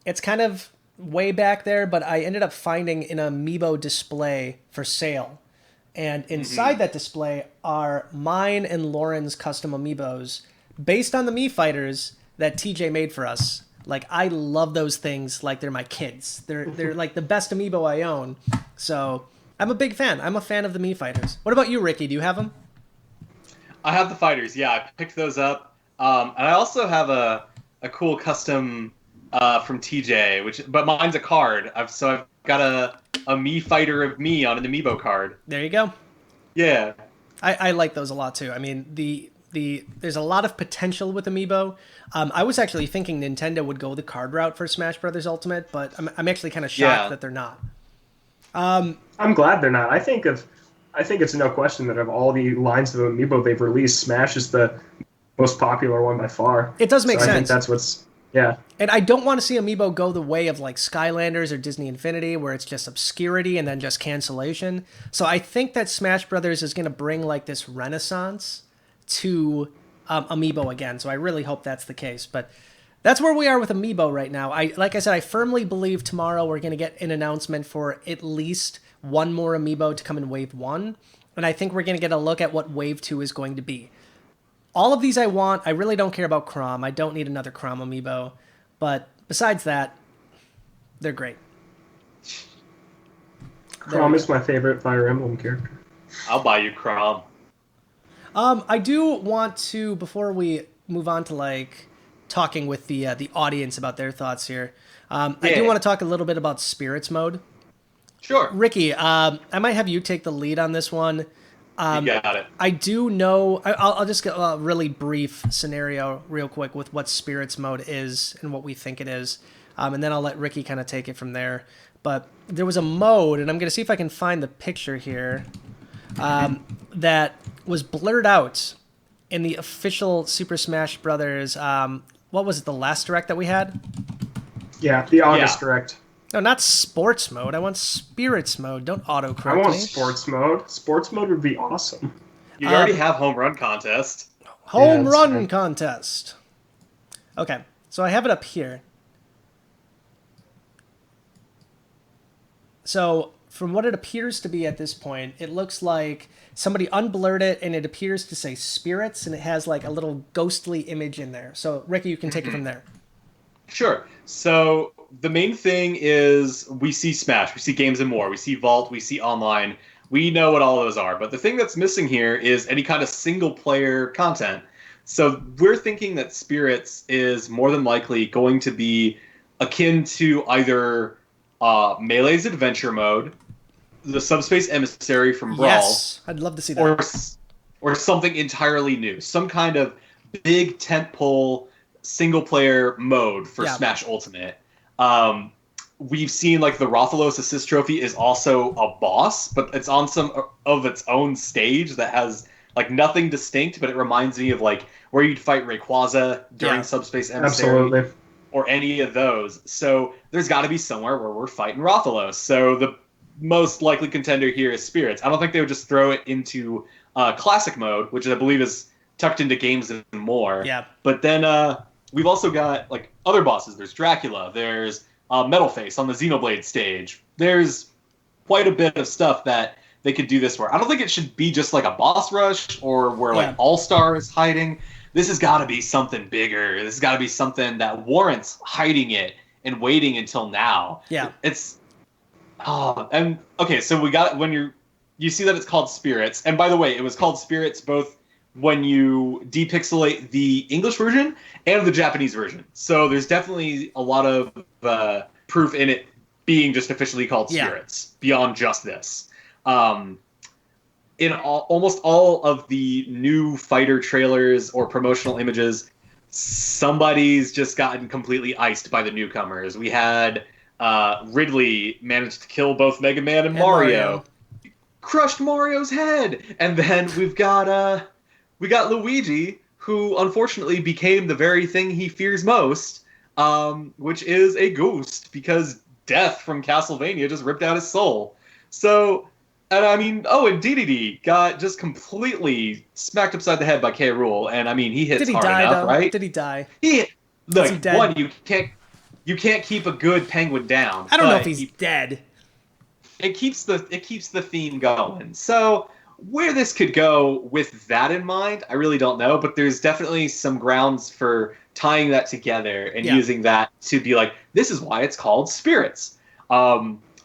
It's kind of way back there, but I ended up finding an Amiibo display for sale. And inside that display are mine and Lauren's custom Amiibos based on the Mii fighters that TJ made for us. Like, I love those things like they're my kids. They're like the best Amiibo I own. So I'm a big fan. I'm a fan of the Mii fighters. What about you, Ricky? Do you have them? I have the fighters. Yeah, I picked those up. And I also have a cool custom from TJ, but mine's a card. I've got a Mii fighter of me on an Amiibo card. There you go. Yeah. I like those a lot too. I mean, there's a lot of potential with Amiibo. I was actually thinking Nintendo would go the card route for Smash Brothers Ultimate, but I'm actually kind of shocked that they're not. I'm glad they're not. I think it's no question that of all the lines of Amiibo they've released, Smash is the most popular one by far. It does make sense. I think that's what's... Yeah. And I don't want to see Amiibo go the way of like Skylanders or Disney Infinity, where it's just obscurity and then just cancellation. So I think that Smash Brothers is going to bring like this renaissance to Amiibo again. So I really hope that's the case. But that's where we are with Amiibo right now. Like I said, I firmly believe tomorrow we're going to get an announcement for at least one more Amiibo to come in Wave 1. And I think we're going to get a look at what Wave 2 is going to be. All of these I want. I really don't care about Chrom. I don't need another Chrom Amiibo. But besides that, they're great. Chrom is my favorite Fire Emblem character. I'll buy you Chrom. I do want to, before we move on to like talking with the audience about their thoughts here, I do want to talk a little bit about Spirits Mode. Sure. Ricky, I might have you take the lead on this one. You got it. I do know. I'll just get a really brief scenario real quick with what Spirits Mode is and what we think it is, and then I'll let Ricky kind of take it from there. But there was a mode, and I'm going to see if I can find the picture here, that was blurred out in the official Super Smash Brothers. What was it? The last direct that we had? Yeah, the August direct. No, not sports mode. I want spirits mode. Don't autocorrect I want me. sports mode. Sports mode would be awesome. You already have home run contest. Home run contest. Okay, so I have it up here. So from what it appears to be at this point, it looks like somebody unblurred it and it appears to say spirits and it has like a little ghostly image in there. So Ricky, you can take it from there. Sure. So the main thing is we see Smash, we see Games and More, we see Vault, we see Online. We know what all those are. But the thing that's missing here is any kind of single-player content. So we're thinking that Spirits is more than likely going to be akin to either Melee's Adventure Mode, the Subspace Emissary from Brawl, Yes, I'd love to see that. Or something entirely new. Some kind of big tentpole single-player mode for Smash Ultimate. We've seen like the Rathalos Assist Trophy is also a boss, but it's on some of its own stage that has like nothing distinct, but it reminds me of like where you'd fight Rayquaza during Subspace Emissary. Absolutely. Or any of those. So there's got to be somewhere where we're fighting Rathalos. So the most likely contender here is Spirits. I don't think they would just throw it into Classic mode, which I believe is tucked into Games and More. Yeah. But then we've also got like other bosses. There's Dracula. There's Metalface on the Xenoblade stage. There's quite a bit of stuff that they could do this for. I don't think it should be just like a boss rush or where like All-Star is hiding. This has got to be something bigger. This has got to be something that warrants hiding it and waiting until now. Yeah. It's and okay, so we got when you see that it's called Spirits. And by the way, it was called Spirits both when you depixelate the English version and the Japanese version. So there's definitely a lot of proof in it being just officially called Spirits beyond just this. In almost all of the new fighter trailers or promotional images, somebody's just gotten completely iced by the newcomers. We had Ridley managed to kill both Mega Man and Mario. Crushed Mario's head. And then we got Luigi, who unfortunately became the very thing he fears most, which is a ghost, because Death from Castlevania just ripped out his soul. So... And I mean, and DDD got just completely smacked upside the head by K. Rool, and I mean, he hits hard enough, right? Did he die? One, you can't keep a good penguin down. I don't know if he's dead. It keeps the theme going. So where this could go with that in mind, I really don't know, but there's definitely some grounds for tying that together and using that to be like, this is why it's called Spirits.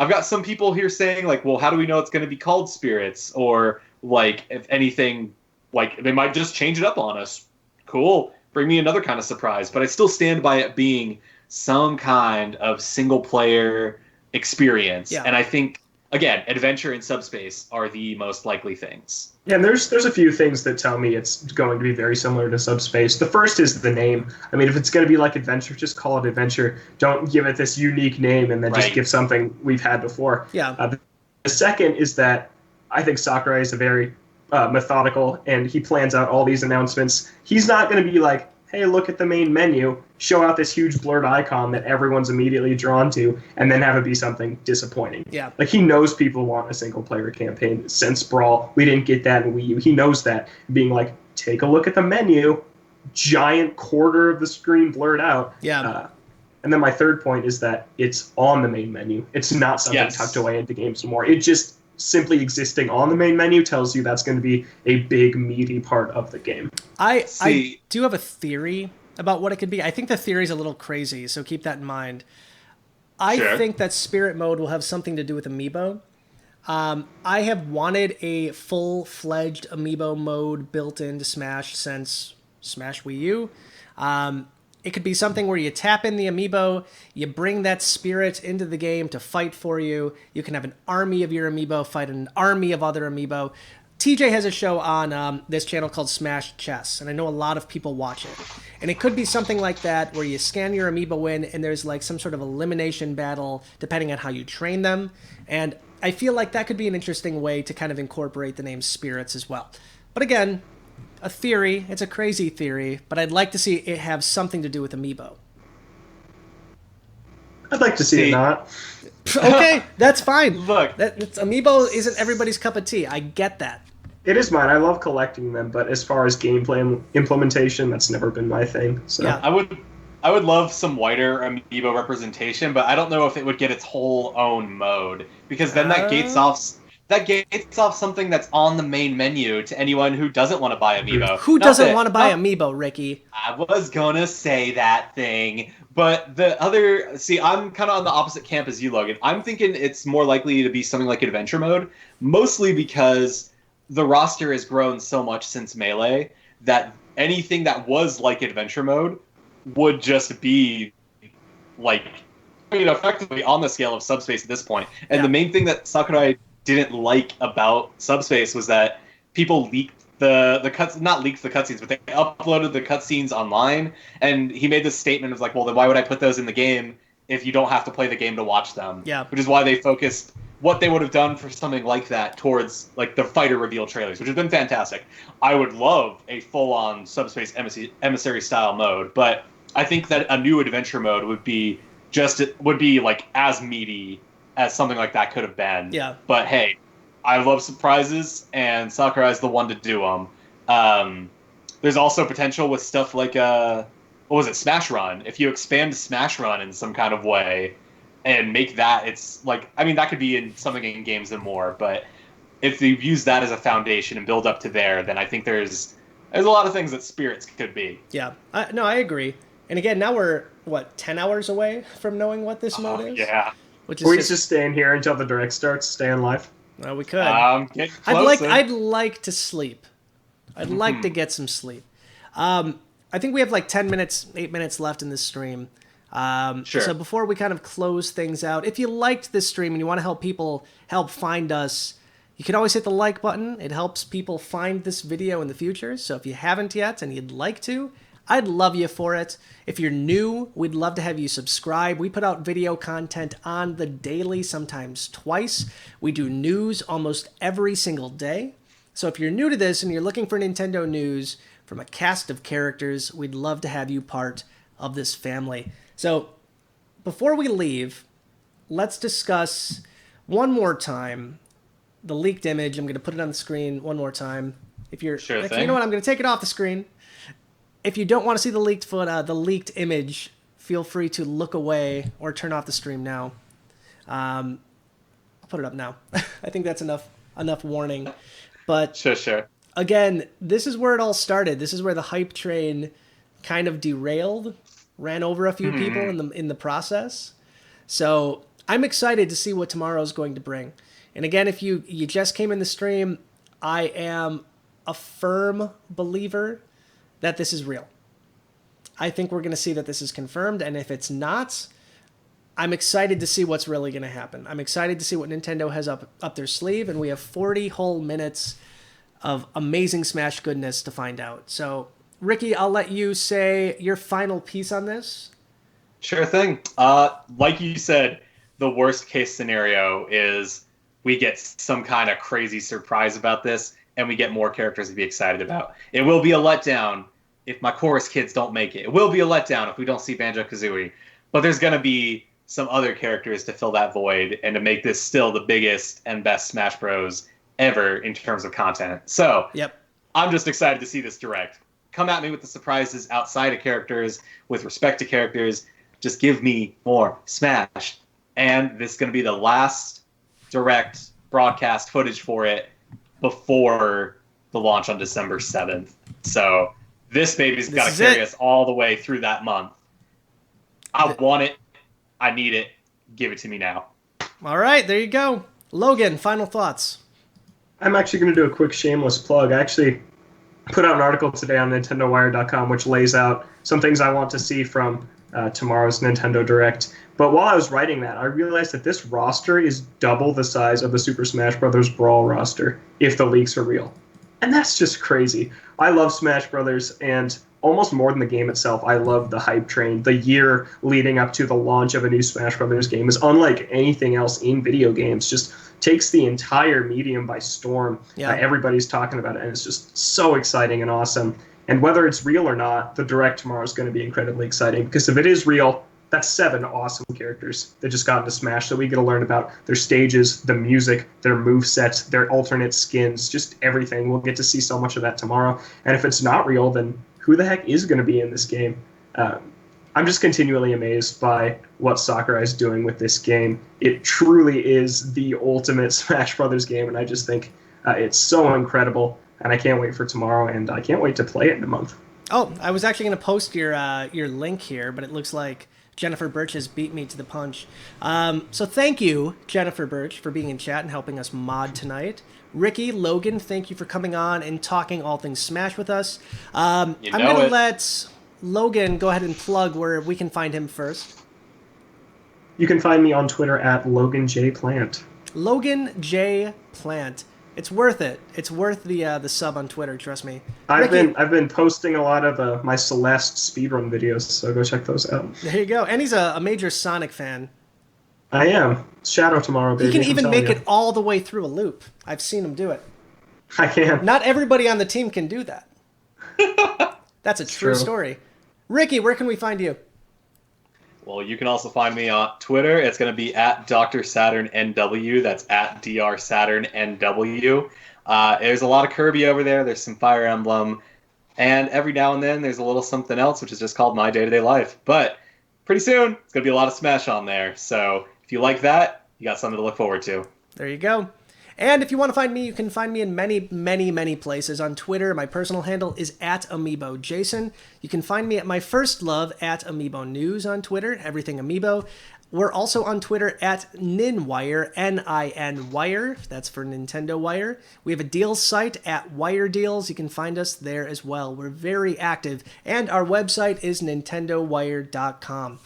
I've got some people here saying, like, well, how do we know it's going to be called Spirits? Or, like, if anything, like, they might just change it up on us. Cool. Bring me another kind of surprise. But I still stand by it being some kind of single-player experience. Yeah. And I think, again, Adventure and Subspace are the most likely things. Yeah, and there's a few things that tell me it's going to be very similar to Subspace. The first is the name. I mean, if it's going to be like Adventure, just call it Adventure. Don't give it this unique name and then just give something we've had before. Yeah. The second is that I think Sakurai is a very methodical, and he plans out all these announcements. He's not going to be like, hey, look at the main menu, show out this huge blurred icon that everyone's immediately drawn to, and then have it be something disappointing. Yeah. Like, he knows people want a single-player campaign. Since Brawl, we didn't get that in Wii U. He knows that. Being like, take a look at the menu, giant quarter of the screen blurred out. Yeah. And then my third point is that it's on the main menu. It's not something tucked away into Games and More. It just simply existing on the main menu tells you that's going to be a big, meaty part of the game. I do have a theory about what it could be. I think the theory is a little crazy, so keep that in mind. I think that Spirit Mode will have something to do with Amiibo. I have wanted a full-fledged Amiibo mode built into Smash since Smash Wii U. It could be something where you tap in the Amiibo, you bring that spirit into the game to fight for you. You can have an army of your Amiibo fight an army of other Amiibo. TJ has a show on this channel called Smash Chess, and I know a lot of people watch it. And it could be something like that, where you scan your Amiibo in, and there's like some sort of elimination battle, depending on how you train them. And I feel like that could be an interesting way to kind of incorporate the name Spirits as well. But again, a theory. It's a crazy theory, but I'd like to see it have something to do with Amiibo. I'd like to see it not. Okay, that's fine. Look, Amiibo isn't everybody's cup of tea. I get that. It is mine. I love collecting them, but as far as gameplay implementation, that's never been my thing. So yeah. I would I would love some wider Amiibo representation, but I don't know if it would get its whole own mode because then that gates off something that's on the main menu to anyone who doesn't want to buy Amiibo. Who Not doesn't that want to buy not Amiibo, Ricky? I was gonna say that thing, but the other, see, I'm kind of on the opposite camp as you, Logan. I'm thinking it's more likely to be something like adventure mode, mostly because the roster has grown so much since Melee that anything that was like adventure mode would just be like, effectively on the scale of Subspace at this point. And Yeah. the main thing that Sakurai didn't like about Subspace was that people leaked the cuts, not leaked the cutscenes, but they uploaded the cutscenes online, and he made this statement of like, well, then why would I put those in the game if you don't have to play the game to watch them? Yeah. Which is why they focused what they would have done for something like that towards like the fighter reveal trailers, which has been fantastic. I would love a full-on Subspace emissary style mode, but I think that a new adventure mode would be like as meaty as something like that could have been. Yeah. But hey, I love surprises, and Sakurai's the one to do them. There's also potential with stuff like what was it, Smash Run? If you expand Smash Run in some kind of way and make that, it's like, I mean, that could be in something in games and more, but if you use that as a foundation and build up to there, then I think there's a lot of things that Spirits could be. Yeah. No, I agree. And again, now we're, 10 hours away from knowing what this mode is? Yeah. Which is We're just staying here until the direct starts, staying live. Well, we could. Getting closer. I'd like to sleep. I'd like to get some sleep. I think we have like 10 minutes, 8 minutes left in this stream. Sure. So before we kind of close things out, if you liked this stream and you want to help people help find us, you can always hit the like button. It helps people find this video in the future. So if you haven't yet and you'd like to, I'd love you for it. If you're new, we'd love to have you subscribe. We put out video content on the daily, sometimes twice. We do news almost every single day. So if you're new to this and you're looking for Nintendo news from a cast of characters, we'd love to have you part of this family. So before we leave, let's discuss one more time the leaked image. I'm going to put it on the screen one more time. Sure thing. You know what? I'm going to take it off the screen. If you don't want to see the leaked image, feel free to look away or turn off the stream now. I'll put it up now. I think that's enough warning. But Sure. again, this is where it all started. This is where the hype train kind of derailed, ran over a few people in the process. So I'm excited to see what tomorrow's going to bring. And again, if you just came in the stream, I am a firm believer that this is real. I think we're going to see that this is confirmed, and if it's not, I'm excited to see what's really going to happen. I'm excited to see what Nintendo has up their sleeve, and we have 40 whole minutes of amazing Smash goodness to find out. So, Ricky, I'll let you say your final piece on this. Sure thing. Like you said, the worst case scenario is we get some kind of crazy surprise about this, and we get more characters to be excited about. It will be a letdown if my chorus kids don't make it. It will be a letdown if we don't see Banjo-Kazooie. But there's going to be some other characters to fill that void and to make this still the biggest and best Smash Bros. Ever in terms of content. So, Yep. I'm just excited to see this direct. Come at me with the surprises outside of characters, with respect to characters. Just give me more Smash. And this is going to be the last direct broadcast footage for it before the launch on December 7th. So this baby's got to carry us all the way through that month. I want it. I need it. Give it to me now. All right, there you go. Logan, final thoughts. I'm actually going to do a quick shameless plug. I actually put out an article today on NintendoWire.com which lays out some things I want to see from tomorrow's Nintendo Direct. But while I was writing that, I realized that this roster is double the size of the Super Smash Bros. Brawl roster, if the leaks are real. And that's just crazy. I love Smash Bros. And almost more than the game itself, I love the hype train. The year leading up to the launch of a new Smash Bros. Game is unlike anything else in video games. Just takes the entire medium by storm. Yeah. Everybody's talking about it, and it's just so exciting and awesome. And whether it's real or not, the Direct tomorrow is going to be incredibly exciting, because if it is real, that's 7 awesome characters that just got into Smash that we get to learn about their stages, the music, their movesets, their alternate skins, just everything. We'll get to see so much of that tomorrow. And if it's not real, then who the heck is going to be in this game? I'm just continually amazed by what Sakurai is doing with this game. It truly is the ultimate Smash Brothers game, and I just think it's so incredible. And I can't wait for tomorrow, and I can't wait to play it in a month. Oh, I was actually going to post your link here, but it looks like Jennifer Birch has beat me to the punch. So thank you, Jennifer Birch, for being in chat and helping us mod tonight. Ricky, Logan, thank you for coming on and talking all things Smash with us. I'm going to let Logan go ahead and plug where we can find him first. You can find me on Twitter at Logan J. Plant. Logan J. Plant. It's worth it. It's worth the sub on Twitter. Trust me. I've been posting a lot of my Celeste speedrun videos, so go check those out. There you go. And he's a major Sonic fan. I am. Shadow tomorrow, baby. He can even make it all the way through a loop. I've seen him do it. I can. Not everybody on the team can do that. That's a true story. Ricky, where can we find you? Well, you can also find me on Twitter. It's going to be at Dr. Saturn NW. That's at Dr. Saturn NW. There's a lot of Kirby over there. There's some Fire Emblem. And every now and then there's a little something else, which is just called My Day-to-Day Life. But pretty soon, it's going to be a lot of Smash on there. So if you like that, you got something to look forward to. There you go. And if you want to find me, you can find me in many, many, many places. On Twitter, my personal handle is at Amiibo Jason. You can find me at my first love at Amiibo News on Twitter, everything Amiibo. We're also on Twitter at Ninwire, N-I-N Wire. That's for Nintendo Wire. We have a deals site at Wire Deals. You can find us there as well. We're very active. And our website is nintendowire.com.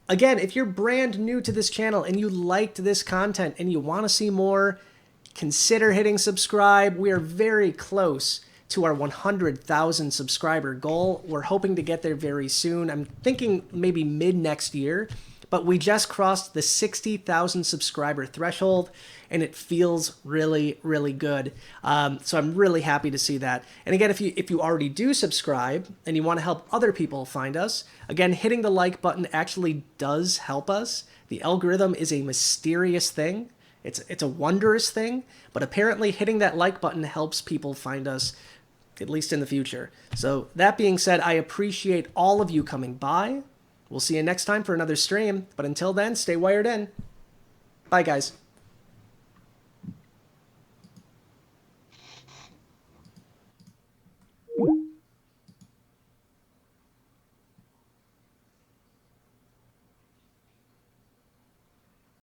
Again, if you're brand new to this channel and you liked this content and you want to see more, consider hitting subscribe. We are very close to our 100,000 subscriber goal. We're hoping to get there very soon. I'm thinking maybe mid next year, but we just crossed the 60,000 subscriber threshold and it feels really, really good. So I'm really happy to see that. And again, if you already do subscribe and you want to help other people find us, again, hitting the like button actually does help us. The algorithm is a mysterious thing. It's a wondrous thing, but apparently hitting that like button helps people find us, at least in the future. So that being said, I appreciate all of you coming by. We'll see you next time for another stream, but until then, stay wired in. Bye, guys.